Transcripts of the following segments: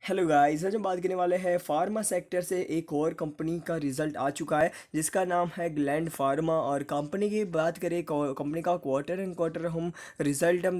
Hello guys, आज हम बात करने वाले हैं फार्मा सेक्टर से एक और कंपनी का रिजल्ट आ चुका है जिसका नाम है ग्लैंड फार्मा। और कंपनी की बात करें, कंपनी का क्वार्टर एंड क्वार्टर हम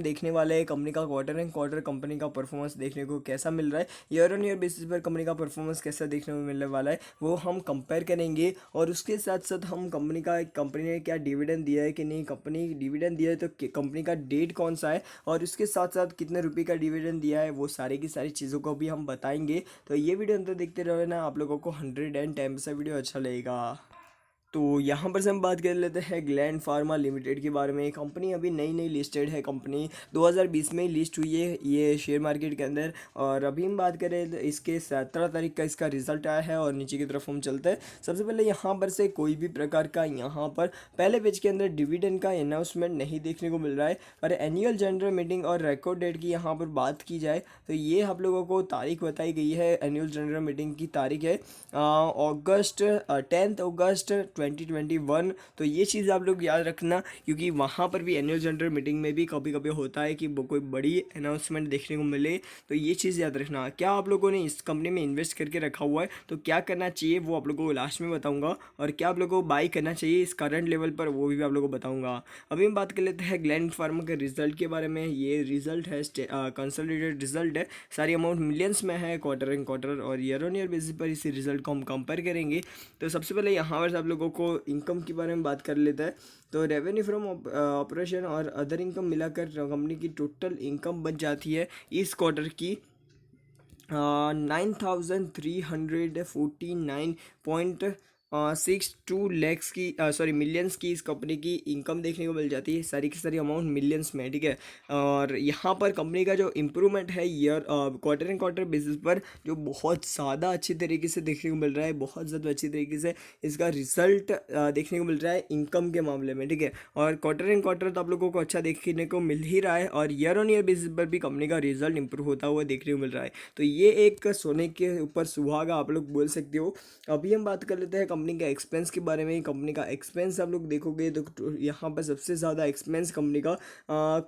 देखने वाले हैं। कंपनी का क्वार्टर एंड क्वार्टर कंपनी का परफॉर्मेंस देखने को कैसा मिल रहा है, ईयर ऑन ईयर बेसिस पर कंपनी का परफॉर्मेंस कैसा देखने को मिलने वाला है, वो हम कंपेयर करेंगे। और उसके साथ साथ हम कंपनी ने क्या डिविडेंड दिया है कि नहीं, कंपनी डिविडेंड दिया है तो कंपनी का डेट कौन सा है, और उसके साथ साथ कितने रुपए का डिविडेंड दिया है, वो सारी की सारी चीज़ों को भी हम बताएंगे। तो ये वीडियो अंत तक देखते रहो ना, आप लोगों को 110% वीडियो अच्छा लगेगा। तो यहाँ पर से हम बात कर लेते हैं ग्लैंड फार्मा लिमिटेड के बारे में। कंपनी अभी नई नई लिस्टेड है, कंपनी 2020 में ही लिस्ट हुई है ये शेयर मार्केट के अंदर। और अभी हम बात करें तो इसके 17 तारीख का इसका रिजल्ट आया है। और नीचे की तरफ हम चलते हैं। सबसे पहले यहाँ पर से कोई भी प्रकार का यहाँ पर पहले पेज के अंदर डिविडेंड का अनाउंसमेंट नहीं देखने को मिल रहा है। और एनुअल जनरल मीटिंग और रिकॉर्ड डेट की यहाँ पर बात की जाए तो ये आप लोगों को तारीख बताई गई है। एनुअल जनरल मीटिंग की तारीख है अगस्त 10 अगस्त 2021। तो ये चीज़ आप लोग याद रखना, क्योंकि वहाँ पर भी एनुअल जनरल मीटिंग में भी कभी कभी होता है कि कोई बड़ी अनाउंसमेंट देखने को मिले। तो ये चीज़ याद रखना। क्या आप लोगों ने इस कंपनी में इन्वेस्ट करके रखा हुआ है तो क्या करना चाहिए वो आप लोगों को लास्ट में बताऊंगा। और क्या आप लोगों को बाई करना चाहिए इस करंट लेवल पर, वो भी आप लोगों को बताऊंगा। अभी हम बात कर लेते हैं ग्लैंड फार्मा के रिजल्ट के बारे में। ये रिजल्ट है कंसोलिडेटेड रिजल्ट है, सारी अमाउंट मिलियंस में है, क्वार्टर एंड क्वार्टर और ईयर ऑन ईयर बेसिस पर इसी रिजल्ट को हम कंपेयर करेंगे। तो सबसे पहले यहाँ पर आप लोगों को इनकम के बारे में बात कर लेता है। तो रेवेन्यू फ्रॉम ऑपरेशन और अदर इनकम मिलाकर कंपनी की टोटल इनकम बन जाती है इस क्वार्टर की 93,349.62 लैक्स की, सॉरी मिलियंस की इस कंपनी की इनकम देखने को मिल जाती है। सारी की सारी अमाउंट मिलियंस में, ठीक है। और यहाँ पर कंपनी का जो इम्प्रूवमेंट है year quarter and quarter basis पर, जो बहुत ज़्यादा अच्छी तरीके से देखने को मिल रहा है, बहुत ज़्यादा अच्छी तरीके से इसका रिजल्ट देखने को मिल रहा है इनकम के मामले में, ठीक है। और क्वार्टर एंड क्वार्टर तो आप लोगों को अच्छा देखने को मिल ही रहा है, और ईयर ऑन ईयर बेसिस पर भी कंपनी का रिजल्ट इंप्रूव होता हुआ देखने को मिल रहा है। तो ये एक सोने के ऊपर सुहागा आप लोग बोल सकते हो। अभी हम बात कर लेते हैं कंपनी का एक्सपेंस के बारे में। कंपनी का एक्सपेंस आप लोग देखोगे तो यहाँ पर सबसे ज़्यादा एक्सपेंस कंपनी का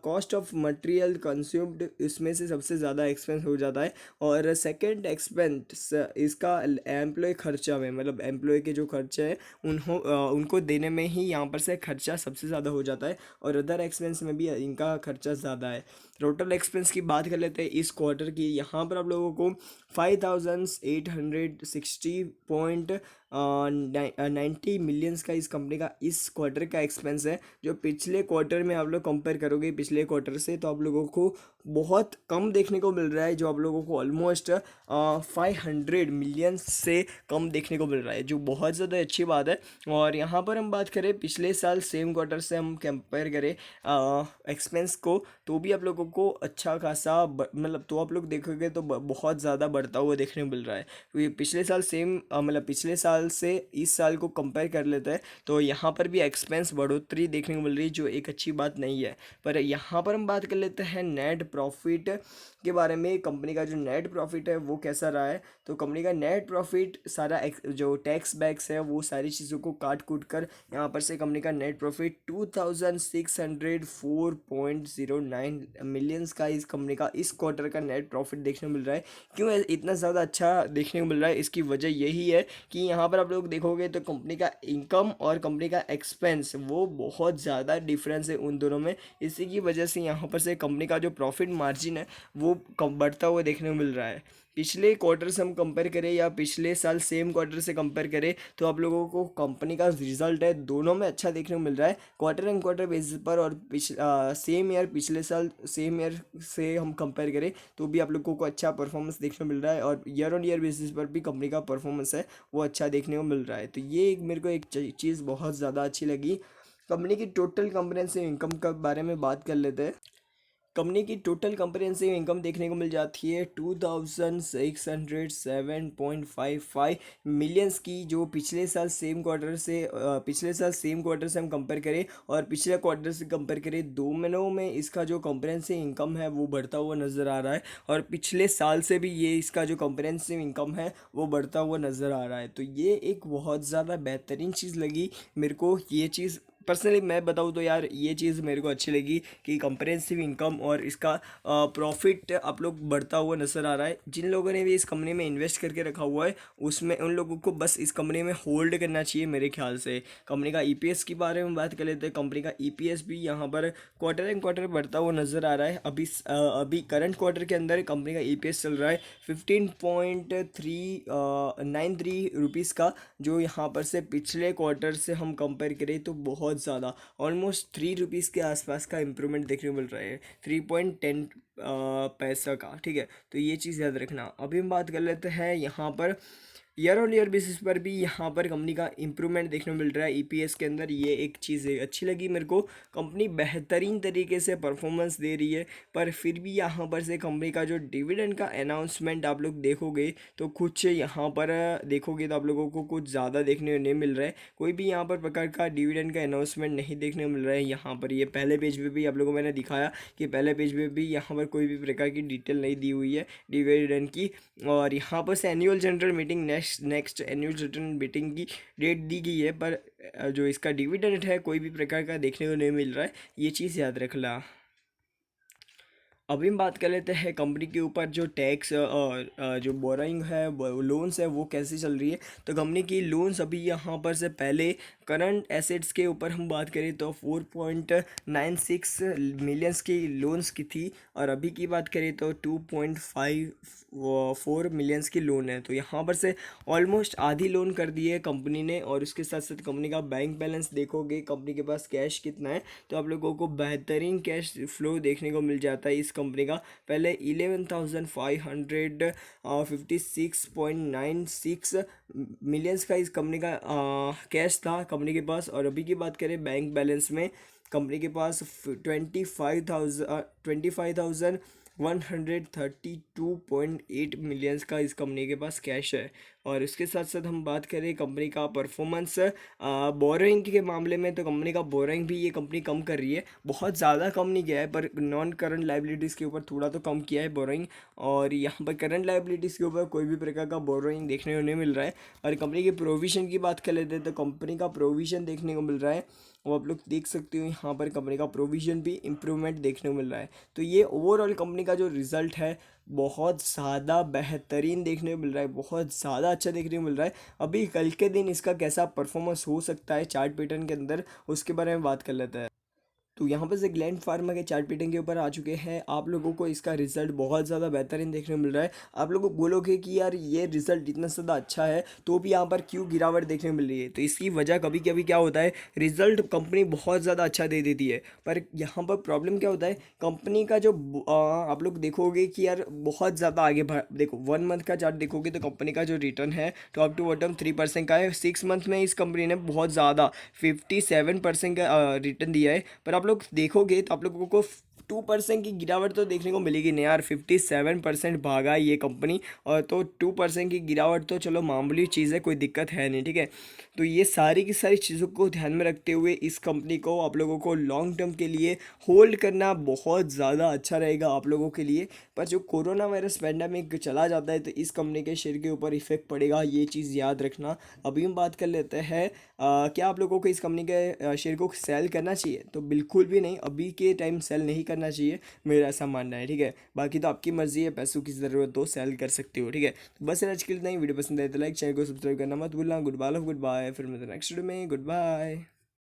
कॉस्ट ऑफ मटेरियल कंज्यूम्ड, इसमें से सबसे ज़्यादा एक्सपेंस हो जाता है। और सेकंड एक्सपेंस इसका एम्प्लॉय खर्चा में, मतलब एम्प्लॉय के जो खर्चे हैं उनको देने में ही यहाँ पर से खर्चा सबसे ज़्यादा हो जाता है। और अदर एक्सपेंस में भी इनका खर्चा ज़्यादा है। टोटल एक्सपेंस की बात कर लेते हैं इस क्वार्टर की। यहाँ पर आप लोगों को 5,860.90 मिलियंस का इस कंपनी का इस क्वार्टर का एक्सपेंस है। जो पिछले क्वार्टर में आप लोग कंपेयर करोगे पिछले क्वार्टर से, तो आप लोगों को बहुत कम देखने को मिल रहा है। जो आप लोगों को ऑलमोस्ट 500 मिलियन से कम देखने को मिल रहा है, जो बहुत ज़्यादा अच्छी बात है। और यहाँ पर हम बात करें पिछले साल सेम क्वार्टर से हम कंपेयर करें एक्सपेंस को, तो भी आप लोगों को अच्छा खासा मतलब तो आप लोग देखोगे तो बहुत ज़्यादा बढ़ता हुआ देखने को मिल रहा है। क्योंकि पिछले साल सेम मतलब पिछले साल से इस साल को कंपेयर कर लेते हैं तो यहाँ पर भी एक्सपेंस बढ़ोतरी देखने को मिल रही है, जो एक अच्छी बात नहीं है। पर यहाँ पर हम बात कर लेते हैं नेट प्रॉफिट के बारे में। कंपनी का जो नेट प्रॉफिट है वो कैसा रहा है, तो कंपनी का नेट प्रॉफिट सारा जो टैक्स बैक्स है वो सारी चीज़ों को काट कूट कर यहाँ पर से कंपनी का नेट प्रॉफिट 2604.09 मिलियंस का इस कंपनी का इस क्वार्टर का नेट प्रॉफिट देखने को मिल रहा है। क्यों इतना ज़्यादा अच्छा देखने को मिल रहा है, इसकी वजह यही है कि यहाँ पर आप लोग देखोगे तो कंपनी का इनकम और कंपनी का एक्सपेंस वो बहुत ज़्यादा डिफरेंस है उन दोनों में। इसी की वजह से यहाँ पर से कंपनी का जो प्रॉफिट मार्जिन है वो कम बढ़ता हुआ देखने को मिल रहा है। पिछले क्वार्टर से हम कंपेयर करें या पिछले साल सेम क्वार्टर से कंपेयर करें तो आप लोगों को कंपनी का रिजल्ट है दोनों में अच्छा देखने को मिल रहा है, क्वार्टर एंड क्वार्टर बेसिस पर। और सेम ईयर पिछले साल सेम ईयर से हम कंपेयर करें तो भी आप लोगों को अच्छा परफॉर्मेंस देखने को मिल रहा है। और ईयर ऑन ईयर बेसिस पर भी कंपनी का परफॉर्मेंस है वो अच्छा देखने को मिल रहा है। तो ये एक मेरे को एक चीज़ बहुत ज़्यादा अच्छी लगी। कंपनी की टोटल कंप्रेहेंसिव इनकम के बारे में बात कर लेते हैं। कंपनी की टोटल कंप्रेहेंसिव इनकम देखने को मिल जाती है 2607.55 मिलियंस की, जो पिछले साल सेम क्वार्टर से हम कंपेयर करें और पिछले क्वार्टर से कंपेयर करें, दोनों में इसका जो कंप्रेहेंसिव इनकम है वो बढ़ता हुआ नज़र आ रहा है। और पिछले साल से भी ये इसका जो कंप्रेहेंसिव इनकम है वो बढ़ता हुआ नज़र आ रहा है। तो ये एक बहुत ज़्यादा बेहतरीन चीज़ लगी मेरे को। ये चीज़ पर्सनली मैं बताऊँ तो यार ये चीज़ मेरे को अच्छी लगी कि कंप्रेहेंसिव इनकम और इसका प्रॉफिट आप लोग बढ़ता हुआ नज़र आ रहा है। जिन लोगों ने भी इस कंपनी में इन्वेस्ट करके रखा हुआ है उसमें उन लोगों को बस इस कंपनी में होल्ड करना चाहिए मेरे ख्याल से। कंपनी का ईपीएस के बारे में बात कर लेते हैं। कंपनी का ईपीएस भी यहाँ पर क्वार्टर एंड क्वार्टर बढ़ता हुआ नज़र आ रहा है। अभी करंट क्वार्टर के अंदर कंपनी का ईपीएस चल रहा है 15.393 रुपीज़ का, जो यहाँ पर से पिछले क्वार्टर से हम कंपेयर करें तो बहुत ज़्यादा ऑलमोस्ट 3 रुपीज़ के आसपास का इम्प्रूवमेंट देखने को मिल रहा है, 3.10 पैसा का। ठीक है, तो ये चीज़ याद रखना। अभी हम बात कर लेते हैं यहाँ per year on year basis पर भी यहाँ पर कंपनी का इम्प्रूवमेंट देखने को मिल रहा है ईपीएस के अंदर। ये एक चीज़ अच्छी लगी मेरे को। कंपनी बेहतरीन तरीके से परफॉर्मेंस दे रही है, पर फिर भी यहाँ पर से कंपनी का जो डिविडेंड का अनाउंसमेंट आप लोग देखोगे तो कुछ यहाँ पर देखोगे तो आप लोगों को कुछ ज़्यादा देखने को नहीं मिल रहा है। कोई भी यहाँ पर प्रकार का डिविडेंड का अनाउंसमेंट नहीं देखने को मिल रहा है। यहाँ पर ये पहले पेज पे भी आप लोगों को मैंने दिखाया कि पहले पेज पे भी यहाँ पर कोई भी प्रकार की डिटेल नहीं दी हुई है डिविडेंड की। और यहाँ पर से annual general meeting next annual general meeting की डेट दी गई है, पर जो इसका डिविडेंड है कोई भी प्रकार का देखने को नहीं मिल रहा है। ये चीज़ याद रखना। अभी हम बात कर लेते हैं कंपनी के ऊपर जो टैक्स और जो बोराइंग है लोन्स है वो कैसे चल रही है। तो कंपनी की लोन्स अभी यहाँ पर से पहले करंट एसेट्स के ऊपर हम बात करें तो 4.96 मिलियंस की लोन्स की थी, और अभी की बात करें तो 2.54 मिलियंस की लोन है। तो यहाँ पर से ऑलमोस्ट आधी लोन कर दी है कंपनी ने। और उसके साथ साथ कंपनी का बैंक बैलेंस देखोगे, कंपनी के पास कैश कितना है, तो आप लोगों को बेहतरीन कैश फ्लो देखने को मिल जाता है इस कंपनी का। पहले 11,556.96 मिलियंस का इस कंपनी का कैश था कंपनी के पास। और अभी की बात करें बैंक बैलेंस में, कंपनी के पास 25,132.8 मिलियंस का इस कंपनी के पास कैश है। और इसके साथ साथ हम बात करें कंपनी का परफॉर्मेंस बोरोइंग के मामले में, तो कंपनी का बोरोइंग भी ये कंपनी कम कर रही है। बहुत ज़्यादा कम नहीं किया है, पर नॉन करंट लाइबिलिटीज़ के ऊपर थोड़ा तो कम किया है बोरोइंग। और यहाँ पर करंट लाइबिलिटीज़ के ऊपर कोई भी प्रकार का बोरोइंग देखने को नहीं मिल रहा है। और कंपनी की प्रोविज़न की बात कर लेते हैं तो कंपनी का प्रोविज़न देखने को मिल रहा है, वो आप लोग देख सकते हो यहाँ पर कंपनी का प्रोविज़न भी इम्प्रूवमेंट देखने को मिल रहा है। तो ये ओवरऑल कंपनी का जो रिज़ल्ट है बहुत ज़्यादा बेहतरीन देखने को मिल रहा है, बहुत ज़्यादा अच्छा देखने को मिल रहा है। अभी कल के दिन इसका कैसा परफॉर्मेंस हो सकता है चार्ट पैटर्न के अंदर, उसके बारे में बात कर लेते हैं। तो यहाँ पर से ग्लैंड फार्मा के चार्ट पैटर्न के ऊपर आ चुके हैं। आप लोगों को इसका रिजल्ट बहुत ज़्यादा बेहतरीन देखने को मिल रहा है। आप लोगों को बोलोगे कि यार ये रिजल्ट इतना ज़्यादा अच्छा है तो भी यहाँ पर क्यों गिरावट देखने को मिल रही है, तो इसकी वजह कभी कभी क्या होता है, रिजल्ट कंपनी बहुत ज़्यादा अच्छा दे देती है, पर यहाँ पर प्रॉब्लम क्या होता है, कंपनी का जो आप लोग देखोगे कि यार बहुत ज़्यादा आगे देखो 1 मंथ का चार्ट देखोगे तो कंपनी का जो रिटर्न है टॉप टू बॉटम 3% का है। 6 मंथ में इस कंपनी ने बहुत ज़्यादा 57% का रिटर्न दिया है। पर आप लोग देखोगे तो आप लोगों को 2% की गिरावट तो देखने को मिलेगी नहीं यार। 57% भागा है ये कंपनी, और तो 2% की गिरावट तो चलो मामूली चीज़ है, कोई दिक्कत है नहीं। ठीक है, तो ये सारी की सारी चीज़ों को ध्यान में रखते हुए इस कंपनी को आप लोगों को लॉन्ग टर्म के लिए होल्ड करना बहुत ज़्यादा अच्छा रहेगा आप लोगों के लिए। पर जो कोरोना वायरस पैंडेमिक चला जाता है तो इस कंपनी के शेयर के ऊपर इफेक्ट पड़ेगा, ये चीज़ याद रखना। अभी हम बात कर लेते हैं क्या आप लोगों को इस कंपनी के शेयर को सेल करना चाहिए, तो बिल्कुल भी नहीं, अभी के टाइम सेल नहीं करना चाहिए, मेरा ऐसा मानना है। ठीक है, बाकी तो आपकी मर्ज़ी है, पैसों की ज़रूरत हो सेल कर सकते हो। ठीक है, तो बस आज के लिए इतना ही। वीडियो पसंद आए तो लाइक, चैनल को सब्सक्राइब करना मत भूलना। गुड बाय, गुड बाय, फिर मिलते हैं नेक्स्ट वीडियो में। Good bye.